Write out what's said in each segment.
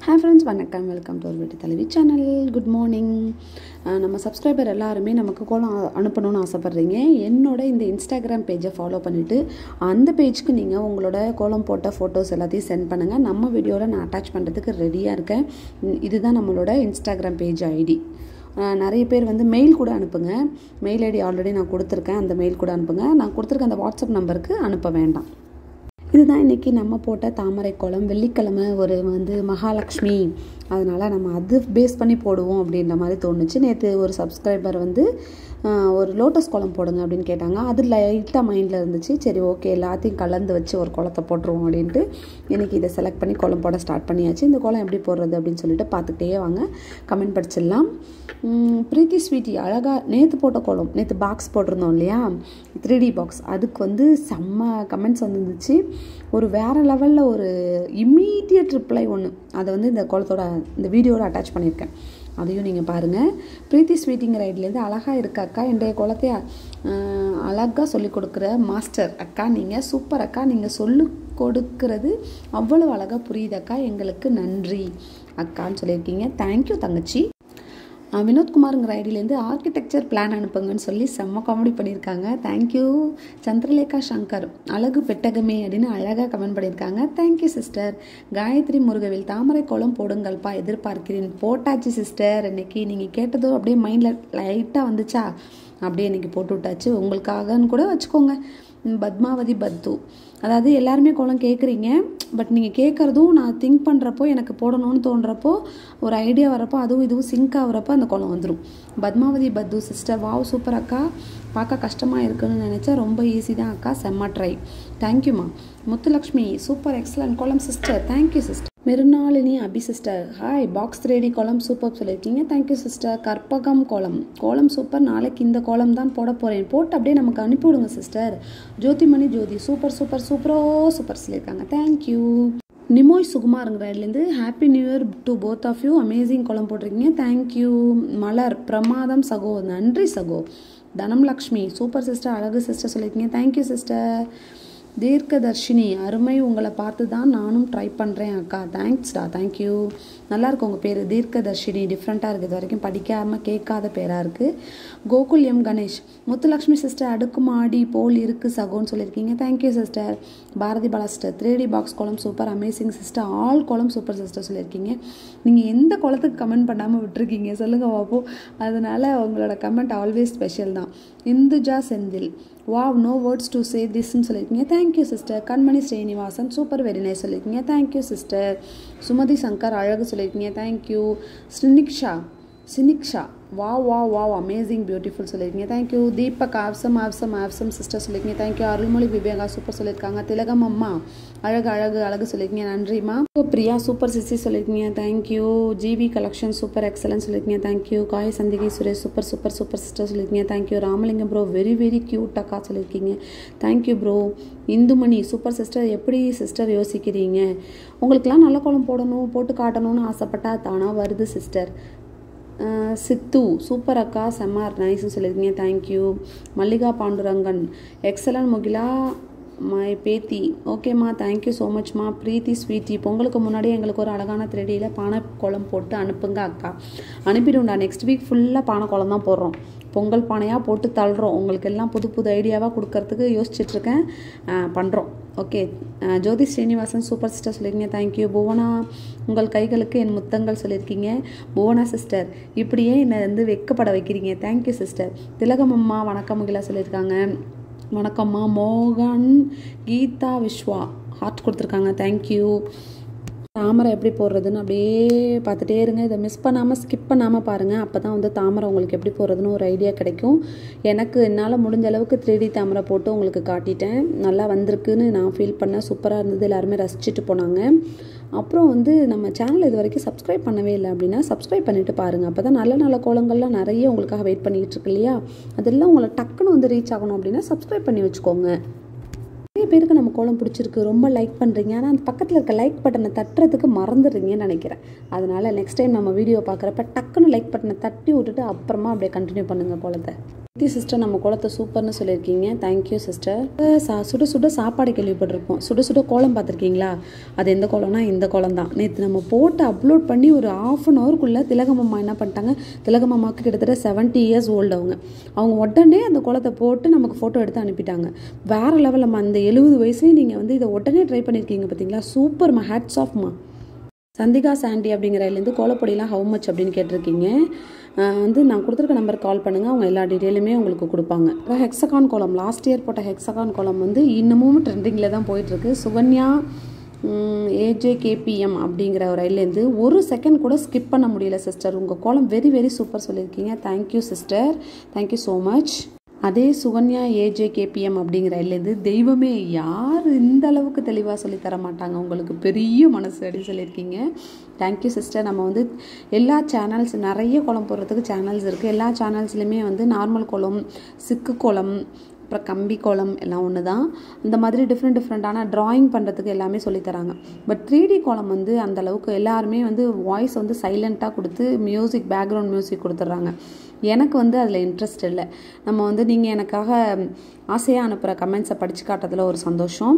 Hi friends, வணக்கம். Welcome to ஒரு வீட்டு தலைவி சேனல். Good morning. நம்ம சப்ஸ்கிரைபர் எல்லாருமே நமக்கு கோலம் அனுப்பணும்னு ஆசைப்பட்றீங்க. என்னோட இந்த இன்ஸ்டாகிராம் பேஜை ஃபாலோ பண்ணிவிட்டு அந்த பேஜ்க்கு நீங்கள் உங்களோட கோலம் போட்ட ஃபோட்டோஸ் எல்லாத்தையும் சென்ட் பண்ணுங்கள். நம்ம வீடியோவில் நான் அட்டாச் பண்ணுறதுக்கு ரெடியாக இருக்கேன். இதுதான் நம்மளோட இன்ஸ்டாகிராம் பேஜ் ஐடி. நிறைய பேர் மெயில் கூட அனுப்புங்க. மெயில் ஐடி ஆல்ரெடி நான் கொடுத்துருக்கேன். அந்த மெயில் கூட அனுப்புங்க. நான் கொடுத்துருக்க அந்த வாட்ஸ்அப் நம்பருக்கு அனுப்ப வேண்டாம். இதுதான் இன்றைக்கி நம்ம போட்ட தாமரை கோலம். வெள்ளிக்கிழமை ஒரு மகாலட்சுமி, அதனால் நம்ம அது பேஸ் பண்ணி போடுவோம் அப்படின்ற மாதிரி தோணுச்சு. நேற்று ஒரு சப்ஸ்கிரைபர் ஒரு லோட்டஸ் கோலம் போடுங்க அப்படின்னு கேட்டாங்க. அது லைட்டாக மைண்டில் இருந்துச்சு. சரி, ஓகே, எல்லாத்தையும் கலந்து வச்சு ஒரு கோலத்தை போட்டுருவோம் அப்படின்ட்டு இன்றைக்கி இதை செலக்ட் பண்ணி கோலம் போட ஸ்டார்ட் பண்ணியாச்சு. இந்த கோலம் எப்படி போடுறது அப்படின்னு சொல்லிட்டு பார்த்துக்கிட்டே வாங்க, கமெண்ட் படிச்சிடலாம். பிரீத்தி ஸ்வீட்டி அழகாக நேற்று போட்ட கோலம், நேற்று பாக்ஸ் போட்டிருந்தோம் இல்லையா, 3D பாக்ஸ், அதுக்கு செம்ம கமெண்ட்ஸ் வந்துருந்துச்சு. ஒரு வேறு லெவலில் ஒரு இம்மீடியட் ரிப்ளை ஒன்று, அதை இந்த கோலத்தோட இந்த வீடியோட அட்டாச் பண்ணியிருக்கேன். அதையும் நீங்கள் பாருங்கள். பிரீத்தி ஸ்வீட்டிங்கிற ஐடியிலேருந்து அழகாக இருக்க அக்கா, இன்றைய கோலத்தை அழகாக சொல்லிக் கொடுக்குற மாஸ்டர் அக்கா, நீங்கள் சூப்பர் அக்கா, நீங்கள் சொல்லிக் கொடுக்கறது அவ்வளோ அழகாக புரியுது அக்கா, எங்களுக்கு நன்றி அக்கான்னு சொல்லியிருக்கீங்க. தேங்க்யூ தங்கச்சி. வினோத்குமாருங்கிற ஐடியிலேருந்து ஆர்கிடெக்சர் பிளான் அனுப்புங்கன்னு சொல்லி செம்ம காமெடி பண்ணியிருக்காங்க. தேங்க்யூ. சந்திரலேகா சங்கர், அழகு பெட்டகமே அப்படின்னு அழகாக கமெண்ட் பண்ணியிருக்காங்க. Thank you sister. காயத்ரி முருகவேல், தாமரை கோலம் போடுங்கள்ப்பா, எதிர்பார்க்கிறேன். போட்டாச்சு சிஸ்டர். இன்னைக்கு நீங்கள் கேட்டதோ அப்படியே மைண்டில் லைட்டாக வந்துச்சா, அப்படியே இன்றைக்கி போட்டு விட்டாச்சு. உங்களுக்காகன்னு கூட வச்சுக்கோங்க. பத்மாவதி பத்து, அதாவது எல்லாருமே கோலம் கேட்குறீங்க, பட் நீங்கள் கேட்குறதும் நான் திங்க் பண்ணுறப்போ, எனக்கு போடணும்னு தோன்றப்போ, ஒரு ஐடியா வரப்போ, அதுவும் இதுவும் சிங்க் ஆகிறப்போ அந்த கோலம் வந்துடும். பத்மாவதி பத்து சிஸ்டர், வாவ் சூப்பர் அக்கா, பார்க்க கஷ்டமாக இருக்குன்னு நினச்சா ரொம்ப ஈஸி தான் அக்கா, செம்ம ட்ரை. தேங்க்யூம்மா. Muthulakshmi, super excellent kolam sister. Thank you sister. Mrinalini Abi sister, hi. Box 3D kolam super சொல்லியிருக்கீங்க. Thank you sister. கற்பகம் கோலம் சூப்பர். நாளைக்கு இந்த கோலம் தான் போட போகிறேன். போட்டு அப்படியே நமக்கு அனுப்பிவிடுங்க sister. Jothimani Jothi, super super சூப்பரோ சூப்பர் சொல்லியிருக்காங்க. தேங்க்யூ. நிமோய் சுகுமாருங்கிற இடத்துலேருந்து happy new year to both of you, amazing kolam போட்டிருக்கீங்க. தேங்க்யூ. மலர், பிரமாதம் சகோ, நன்றி சகோ. தனம்லக்ஷ்மி, சூப்பர் சிஸ்டர், அழகு சிஸ்டர் சொல்லியிருக்கீங்க. Thank you sister. தீர்க்கதர்ஷினி, அருமை, உங்களை பார்த்து தான் நானும் ட்ரை பண்ணுறேன் அக்கா. தேங்க்ஸ்டா. தேங்க்யூ. நல்லாயிருக்கு உங்கள் பேர் தீர்க்கதர்ஷினி, டிஃப்ரெண்ட்டாக இருக்குது. இது வரைக்கும் படிக்காமல் கேட்காத பேராக இருக்குது. கோகுல் எம் கணேஷ், முத்துலக்ஷ்மி சிஸ்டர், அடுக்குமாடி போல் இருக்குது சகோன்னு சொல்லியிருக்கீங்க. Thank you sister. Bharathi Bala sister, 3D box கோலம் சூப்பர், அமேசிங் சிஸ்டர், ஆல் கோலம் சூப்பர் சிஸ்டர் சொல்லியிருக்கீங்க. நீங்கள் எந்த கோலத்துக்கு கமெண்ட் பண்ணாமல் விட்டுருக்கீங்க சொல்லுங்கள் பாப்போம். அதனால் உங்களோட கமெண்ட் ஆல்வேஸ் ஸ்பெஷல் தான். Induja Senthil, wow, no words to say திஸ்ன்னு சொல்லியிருக்கீங்க. Thank you sister. Kanmani Srinivasan, super, very nice சொல்லியிருக்கீங்க. Thank you sister. சுமதி சங்கர், அழகு சொல்லியிருக்கீங்க. Thank you. Siniksha, wow wow wow, amazing beautiful சொல்லியிருக்கீங்க. தேங்க்யூ. தீபக், ஆப்சம் சிஸ்டர் சொல்லியிருக்கீங்க. தேங்க்யூ. அருள்மொழி விவேகா, சூப்பர் சொல்லியிருக்காங்க. திலகம் அம்மா, அழகு சொல்லியிருக்கீங்க. நன்றிம்மா. பிரியா, சூப்பர் சிஸ்டி சொல்லியிருக்கீங்க. Thank you. GV collection, super excellent சொல்லியிருக்கீங்க. தேங்க்யூ. காய் சந்திகை Suresh, super super super sister சொல்லியிருக்கீங்க. Thank you. Ramalingam bro, very very cute அக்கா சொல்லியிருக்கீங்க. Thank you bro. Indumani, super sister, எப்படி சிஸ்டர் யோசிக்கிறீங்க? உங்களுக்கெல்லாம் நல்ல கோலம் போட்டு காட்டணும்னு ஆசைப்பட்டா தானா வருது சிஸ்டர். சித்து, சூப்பர் அக்கா, செம்மார், நைஸ்ன்னு சொல்லியிருக்கீங்க. Thank you. Mallika Pandurangan, excellent Mugila my பேத்தி, ஓகேம்மா, தேங்க்யூ ஸோ மச்மா. பிரீத்தி ஸ்வீட்டி, பொங்கலுக்கு முன்னாடியே எங்களுக்கு ஒரு அழகான 3Dயில் பானை கோலம் போட்டு அனுப்புங்க அக்கா. அனுப்பிடுண்டா. நெக்ஸ்ட் வீக் ஃபுல்லாக பானை கோலம் தான் போடுறோம். பொங்கல் பானையாக போட்டு தள்ளுறோம். உங்களுக்கு எல்லாம் புது ஐடியாவாக கொடுக்கறதுக்கு யோசிச்சுட்ருக்கேன், பண்ணுறோம். ஓகே. ஜோதி ஸ்ரீனிவாசன், சூப்பர் சிஸ்டர் சொல்லியிருக்கீங்க. தேங்க்யூ. புவனா, உங்கள் கைகளுக்கு என் முத்தங்கள் சொல்லியிருக்கீங்க. புவனா சிஸ்டர், இப்படியே என்னை வெக்கப்பட வைக்கிறீங்க. Thank you sister. திலகம் அம்மா, வணக்கம் முகிலா சொல்லியிருக்காங்க. வணக்கம்மா. மோகன், கீதா, விஸ்வா, ஹார்ட் கொடுத்துருக்காங்க. தேங்க்யூ. தாமரை எப்படி போடுறதுன்னு அப்படியே பார்த்துட்டே இருங்க. இதை மிஸ் பண்ணாமல் ஸ்கிப் பண்ணாமல் பாருங்கள். அப்போ தான் தாமரை உங்களுக்கு எப்படி போடுறதுன்னு ஒரு ஐடியா கிடைக்கும். என்னால் முடிஞ்ச அளவுக்கு 3D தாமரை போட்டு உங்களுக்கு காட்டிட்டேன். நல்லா வந்திருக்குன்னு நான் ஃபீல் பண்ணேன். சூப்பராக இருந்தது. எல்லாருமே ரசிச்சுட்டு போனாங்க. அப்புறம் நம்ம சேனல் இது வரைக்கும் சப்ஸ்கிரைப் பண்ணவே இல்லை அப்படின்னா சப்ஸ்கிரைப் பண்ணிவிட்டு பாருங்கள். அப்போ தான் நல்ல நல்ல கோலங்கள்லாம் நிறைய உங்களுக்காக வெயிட் பண்ணிக்கிட்டு இருக்கு இல்லையா, அதெல்லாம் உங்களை டக்குன்னு ரீச் ஆகணும் அப்படின்னா சப்ஸ்கிரைப் பண்ணி வச்சுக்கோங்க. நிறைய பேருக்கு நம்ம கோலம் பிடிச்சிருக்கு, ரொம்ப லைக் பண்ணுறீங்க, ஆனால் அந்த பக்கத்தில் இருக்க லைக் பட்டனை தட்டுறதுக்கு மறந்துடுறீங்கன்னு நினைக்கிறேன். அதனால் நெக்ஸ்ட் டைம் நம்ம வீடியோ பார்க்குறப்ப டக்குன்னு லைக் பட்டனை தட்டி விட்டுட்டு அப்புறமா அப்படியே கண்டினியூ பண்ணுங்கள் கோலத்தை. சிஸ்டர் நம்ம கோலத்தை சூப்பர்னு சொல்லியிருக்கீங்க. Thank you sister. சுட சுட சாப்பாடு கேள்விப்பட்டிருப்போம். சுட சுட கோலம் பார்த்துருக்கீங்களா? அது எந்த கோலம்னா இந்த கோலம் தான். நேற்று நம்ம போட்டு அப்லோட் பண்ணி ஒரு 1/2 hourக்குள்ளே திலகம்மா என்ன பண்ணிட்டாங்க, திலகம்மாவுக்கு கிட்டத்தட்ட 70 years ஓல்டு. அவங்க உடனே அந்த கோலத்தை போட்டு நமக்கு ஃபோட்டோ எடுத்து அனுப்பிட்டாங்க. வேறு லெவல். நம்ம அந்த 70 வயசுலேயும் நீங்கள் வந்து இதை உடனே ட்ரை பண்ணியிருக்கீங்க பார்த்தீங்களா? சூப்பர்மா, ஹேட்ஸ் ஆஃப்மா. சந்திகா சாண்டி அப்படிங்கிறதுலேருந்து கோலப்பொடிலாம் ஹவு மச் அப்படின்னு கேட்டிருக்கீங்க. வந்து நான் கொடுத்துருக்க நம்பருக்கு கால் பண்ணுங்கள், அவங்க எல்லா டீட்டெயிலுமே உங்களுக்கு கொடுப்பாங்க. ஹெக்ஸகான் கோலம், லாஸ்ட் இயர் போட்ட ஹெக்ஸகான் கோலம் வந்து இன்னமும் ட்ரெண்டிங்கில் தான் போயிட்டுருக்கு. சுகன்யா AJKPM அப்படிங்கிற ஒரு ரயிலேருந்து ஒரு செகண்ட் கூட ஸ்கிப் பண்ண முடியல சிஸ்டர். உங்கள் கோலம் வெரி வெரி சூப்பர் சொல்லியிருக்கீங்க. Thank you sister, thank you so much. அதே சுகன்யா AJKPM அப்படிங்கிற ரயிலேருந்து தெய்வமே யார் இந்த அளவுக்கு தெளிவாக சொல்லித்தர மாட்டாங்க, உங்களுக்கு பெரிய மனசு அப்படின்னு சொல்லியிருக்கீங்க. Thank you sister. நம்ம வந்து எல்லா சேனல்ஸ், நிறைய கோலம் போடுறதுக்கு சேனல்ஸ் இருக்குது. எல்லா சேனல்ஸ்லையுமே வந்து நார்மல் கோலம், சிக்கு கோலம், அப்புறம் கம்பி கோலம் எல்லாம் ஒன்று தான். இந்த மாதிரி டிஃப்ரெண்ட்டான ட்ராயிங் பண்ணுறதுக்கு எல்லாமே சொல்லித்தராங்க. பட் 3D கோலம் வந்து அந்தளவுக்கு எல்லாருமே வந்து வாய்ஸ் வந்து சைலண்ட்டாக கொடுத்து மியூசிக், பேக்ரவுண்ட் மியூசிக் கொடுத்துட்றாங்க. எனக்கு வந்து அதில் இன்ட்ரெஸ்ட் இல்லை. நம்ம வந்து நீங்கள் எனக்காக ஆசையாக அனுப்புகிற கமெண்ட்ஸை படித்து காட்டுறதுல ஒரு சந்தோஷம்.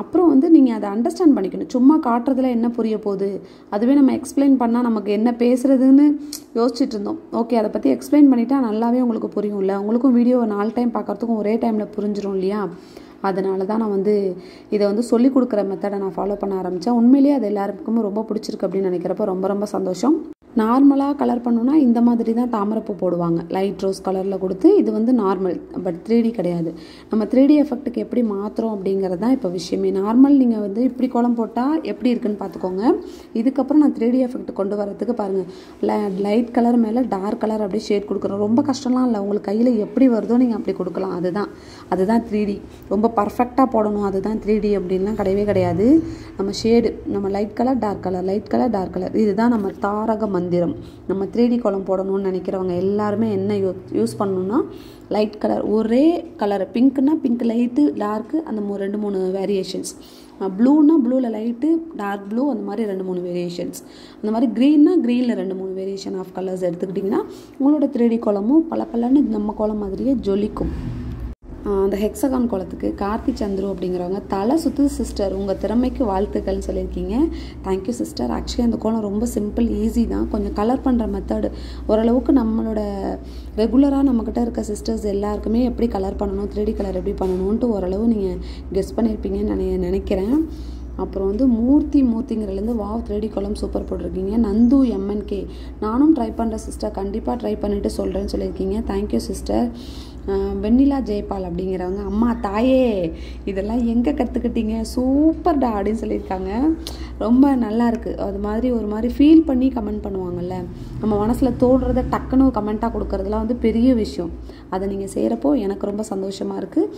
அப்புறம் வந்து நீங்கள் அதை அண்டர்ஸ்டாண்ட் பண்ணிக்கணும். சும்மா காட்டுறதுல என்ன புரிய போகுது, அதுவே நம்ம எக்ஸ்பிளைன் பண்ணால் நமக்கு என்ன பேசுகிறதுன்னு யோசிச்சுட்டு இருந்தோம். ஓகே, அதை பற்றி எக்ஸ்பிளைன் பண்ணிட்டா நல்லாவே உங்களுக்கு புரியும்ல. உங்களுக்கும் வீடியோ 4 டைம் பார்க்குறதுக்கும் ஒரே டைமில் புரிஞ்சிடும் இல்லையா? அதனால தான் நான் வந்து இதை வந்து சொல்லிக் கொடுக்குற மெத்தடை நான் ஃபாலோ பண்ண ஆரம்பித்தேன். உண்மையிலேயே அது எல்லாருக்குமே ரொம்ப பிடிச்சிருக்கு அப்படின்னு நினைக்கிறப்ப ரொம்ப ரொம்ப சந்தோஷம். நார்மலாக கலர் பண்ணோன்னா இந்த மாதிரி தான் தாமரைப்பூ போடுவாங்க, லைட் ரோஸ் கலரில் கொடுத்து. இது வந்து நார்மல், பட் 3D கிடையாது. நம்ம 3D எஃபெக்ட்டுக்கு எப்படி மாற்றுறோம் அப்படிங்கிறது தான் இப்போ விஷயமே. நார்மல் நீங்கள் வந்து இப்படி கோலம் போட்டால் எப்படி இருக்குன்னு பார்த்துக்கோங்க. இதுக்கப்புறம் நான் 3D எஃபெக்ட் கொண்டு வரதுக்கு பாருங்கள், லைட் கலர் மேலே டார்க் கலர் அப்படியே ஷேட் கொடுக்குறோம். ரொம்ப கஷ்டம்லாம் இல்லை, உங்களுக்கு கையில் எப்படி வருதோ நீங்கள் அப்படி கொடுக்கலாம். அதுதான் 3D. ரொம்ப பர்ஃபெக்டாக போடணும் அதுதான் 3D அப்படின்லாம் கிடையவே கிடையாது. நம்ம ஷேடு, நம்ம light colour dark colour, light colour dark colour, இதுதான் நம்ம தாரக மந்திரம். நம்ம 3D கோலம் போடணும்னு நினைக்கிறவங்க எல்லாருமே என்ன யூஸ் பண்ணணும்னா, லைட் கலர், ஒரே கலர், பிங்க்னா பிங்க் லைட்டு டார்க்கு, அந்த 2-3 வேரியேஷன்ஸ். ப்ளூனா ப்ளூவில் லைட்டு டார்க் ப்ளூ, அந்த மாதிரி 2-3 வேரியேஷன்ஸ். அந்த மாதிரி க்ரீன்னா க்ரீனில் 2-3 வேரியேஷன் ஆஃப் கலர்ஸ் எடுத்துக்கிட்டிங்கன்னா உங்களோட 3D கோலமும் பல நம்ம கோலம் மாதிரியே ஜொலிக்கும். அந்த ஹெக்ஸகான் கோலத்துக்கு கார்த்தி சந்துரு அப்படிங்கிறவங்க தலை சுற்றுது சிஸ்டர், உங்கள் திறமைக்கு வாழ்த்துக்கள்னு சொல்லியிருக்கீங்க. Thank you sister. ஆக்சுவலி அந்த கோலம் ரொம்ப சிம்பிள், ஈஸி தான். கொஞ்சம் கலர் பண்ணுற மெத்தடு ஓரளவுக்கு நம்மளோட ரெகுலராக நம்மக்கிட்ட இருக்க சிஸ்டர்ஸ் எல்லாருக்குமே எப்படி கலர் பண்ணணும், 3D கலர் எப்படி பண்ணணுன்ட்டு ஓரளவு நீங்கள் கெஸ் பண்ணியிருப்பீங்கன்னு நினைக்கிறேன். அப்புறம் வந்து மூர்த்திங்கிறதுலேருந்து வாவ் 3D கோலம் சூப்பர் போட்டிருக்கீங்க. நந்து MNK, நானும் ட்ரை பண்ணுறேன் சிஸ்டர், கண்டிப்பாக ட்ரை பண்ணிவிட்டு சொல்கிறேன்னு சொல்லியிருக்கீங்க. Thank you sister. வெண்ணிலா ஜெயபால் அப்படிங்கிறவங்க, அம்மா தாயே இதெல்லாம் எங்கே கற்றுக்கிட்டீங்க, சூப்பர்டா அப்படின்னு சொல்லியிருக்காங்க. ரொம்ப நல்லாயிருக்கு. அது மாதிரி ஒரு மாதிரி ஃபீல் பண்ணி கமெண்ட் பண்ணுவாங்கள்ல, நம்ம மனசில் தோடுறத டக்குன்னு கமெண்ட்டாக கொடுக்குறதுலாம் வந்து பெரிய விஷயம். அதை நீங்கள் செய்கிறப்போ எனக்கு ரொம்ப சந்தோஷமாக இருக்குது.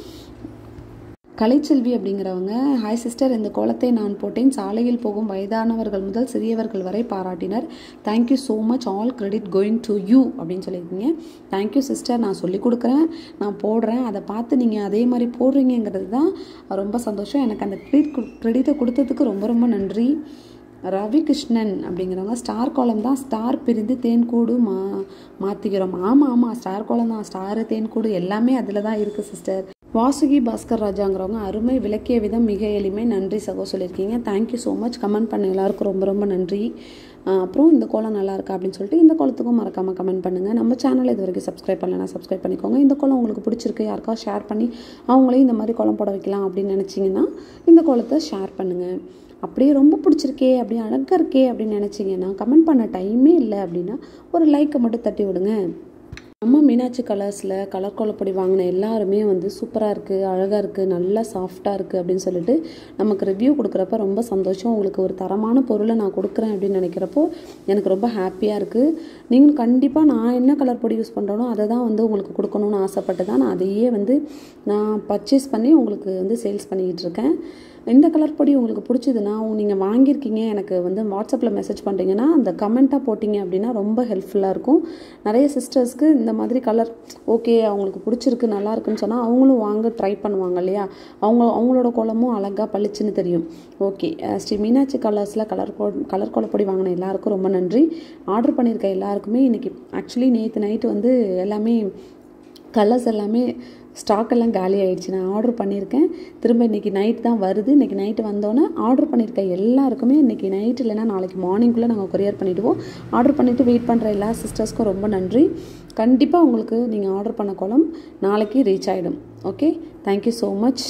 கலைச்செல்வி அப்படிங்கிறவங்க, ஹாய் சிஸ்டர், இந்த கோலத்தை நான் போட்டேன், சாலையில் போகும் வயதானவர்கள் முதல் சிறியவர்கள் வரை பாராட்டினர். Thank you so much, all credit going to you அப்படின்னு சொல்லியிருக்கீங்க. Thank you sister. நான் சொல்லிக் கொடுக்குறேன், நான் போடுறேன், அதை பார்த்து நீங்கள் அதே மாதிரி போடுறீங்கிறது தான் ரொம்ப சந்தோஷம். எனக்கு அந்த கிரெடிட்டை கொடுத்ததுக்கு ரொம்ப ரொம்ப நன்றி. ரவி கிருஷ்ணன் அப்படிங்கிறவங்க, ஸ்டார் கோலம் தான், ஸ்டார் பிரிந்து தேன்கூடு மாற்றிக்கிறோம். ஆமாம், ஸ்டார் கோலம் தான், ஸ்டாரு தேன்கூடு எல்லாமே அதில் தான் இருக்குது சிஸ்டர். வாசுகி பாஸ்கர் ராஜாங்கிறவங்க, அருமை, விளக்கிய விதம் மிக எளிமை, நன்றி சகோ சொல்லியிருக்கீங்க. Thank you so much. கமெண்ட் பண்ண எல்லாருக்கும் ரொம்ப ரொம்ப நன்றி. அப்புறம் இந்த கோலம் நல்லா இருக்கா அப்படின்னு சொல்லிட்டு இந்த கோலத்துக்கும் மறக்காமல் கமெண்ட் பண்ணுங்கள். நம்ம சேனலை இது வரைக்கும் சப்ஸ்கிரைப் பண்ணலைன்னா சப்ஸ்கிரைப் பண்ணிக்கோங்க. இந்த கோலம் உங்களுக்கு பிடிச்சிருக்கு, யாருக்காவது ஷேர் பண்ணி அவங்களையும் இந்த மாதிரி கோலம் போட வைக்கலாம் அப்படின்னு நினச்சிங்கன்னா இந்த கோலத்தை ஷேர் பண்ணுங்கள். அப்படியே ரொம்ப பிடிச்சிருக்கே, அப்படியே அழகாக இருக்கே அப்படின்னு நினச்சிங்கன்னா, கமெண்ட் பண்ண டைமே இல்லை அப்படின்னா ஒரு லைக்கை மட்டும் தட்டி விடுங்க. நம்ம மீனாட்சி கலர்ஸில் கலர் கோலப்பொடி வாங்கின எல்லாருமே வந்து சூப்பராக இருக்குது, அழகாக இருக்குது, நல்லா சாஃப்டாக இருக்குது அப்படின்னு சொல்லிட்டு நமக்கு ரிவ்யூ கொடுக்குறப்ப ரொம்ப சந்தோஷம். உங்களுக்கு ஒரு தரமான பொருளை நான் கொடுக்குறேன் அப்படின்னு நினைக்கிறப்போ எனக்கு ரொம்ப ஹாப்பியாக இருக்குது. நீங்களும் கண்டிப்பாக நான் என்ன கலர் பொடி யூஸ் பண்ணுறனோ அதை தான் வந்து உங்களுக்கு கொடுக்கணுன்னு ஆசைப்பட்டு தான் நான் அதையே வந்து நான் பர்ச்சேஸ் பண்ணி உங்களுக்கு வந்து சேல்ஸ் பண்ணிக்கிட்டு இருக்கேன். இந்த கலர் பொடி உங்களுக்கு பிடிச்சதுன்னா நீங்கள் வாங்கியிருக்கீங்க, எனக்கு வந்து வாட்ஸ்அப்பில் மெசேஜ் பண்ணுறீங்கன்னா அந்த கமெண்ட்டாக போட்டிங்க அப்படின்னா ரொம்ப ஹெல்ப்ஃபுல்லாக இருக்கும். நிறைய சிஸ்டர்ஸ்க்கு இந்த மாதிரி கலர் ஓகே அவங்களுக்கு பிடிச்சிருக்கு, நல்லா இருக்குன்னு சொன்னால் அவங்களும் வாங்க ட்ரை பண்ணுவாங்க இல்லையா, அவங்களோட கோலமும் அழகாக பளிச்சுன்னு தெரியும். ஓகே, ஸ்ரீ மீனாட்சி கலர்ஸில் கலர் கோலப்பொடி வாங்கின எல்லாருக்கும் ரொம்ப நன்றி. ஆர்டர் பண்ணியிருக்க எல்லாருக்குமே இன்றைக்கி ஆக்சுவலி நேற்று நைட்டு வந்து எல்லாமே கலர்ஸ் எல்லாமே ஸ்டாக் எல்லாம் காலி ஆகிடுச்சு. நான் ஆர்டர் பண்ணியிருக்கேன், திரும்ப இன்றைக்கி நைட் தான் வருது. இன்றைக்கி நைட்டு வந்தோன்னே ஆர்டர் பண்ணியிருக்க எல்லாருக்குமே இன்றைக்கி நைட் இல்லைனா நாளைக்கு மார்னிங்குள்ளே நாங்கள் கொரியர் பண்ணிவிடுவோம். ஆர்டர் பண்ணிவிட்டு வெயிட் பண்ணுற எல்லா சிஸ்டர்ஸ்க்கும் ரொம்ப நன்றி. கண்டிப்பாக உங்களுக்கு நீங்கள் ஆர்டர் பண்ண கோலம் நாளைக்கு ரீச் ஆகிடும். Okay, thank you so much.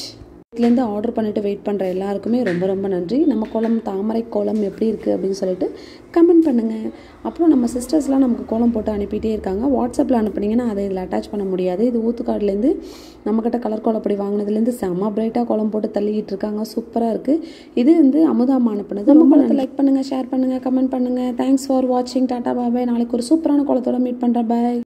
வீட்டிலேருந்து ஆர்டர் பண்ணிவிட்டு வெயிட் பண்ணுற எல்லாருக்குமே ரொம்ப ரொம்ப நன்றி. நம்ம கோலம் தாமரை கோலம் எப்படி இருக்குது அப்படின்னு சொல்லிட்டு கமெண்ட் பண்ணுங்கள். அப்புறம் நம்ம சிஸ்டர்ஸ்லாம் நமக்கு கோலம் போட்டு அனுப்பிட்டே இருக்காங்க. வாட்ஸ்அப்பில் அனுப்புனீங்கன்னா அதை இதில் அட்டாச் பண்ண முடியாது. இது ஊத்துக்காடுலேருந்து நம்மக்கிட்ட கலர் கோலப்பொடி வாங்கினதுலேருந்து செம்ம பிரைட்டாக கோலம் போட்டு தள்ளிக்கிட்டு இருக்காங்க. சூப்பராக இருக்குது. இது வந்து அமுதாமா அனுப்புனது. ரொம்ப லைக் பண்ணுங்கள், ஷேர் பண்ணுங்கள், கமெண்ட் பண்ணுங்கள். தேங்க்ஸ் ஃபார் வாட்சிங். டாட்டா பாய் பாய். நாளைக்கு ஒரு சூப்பரான கோலத்தோட மீட் பண்ணுறேன். பாய்.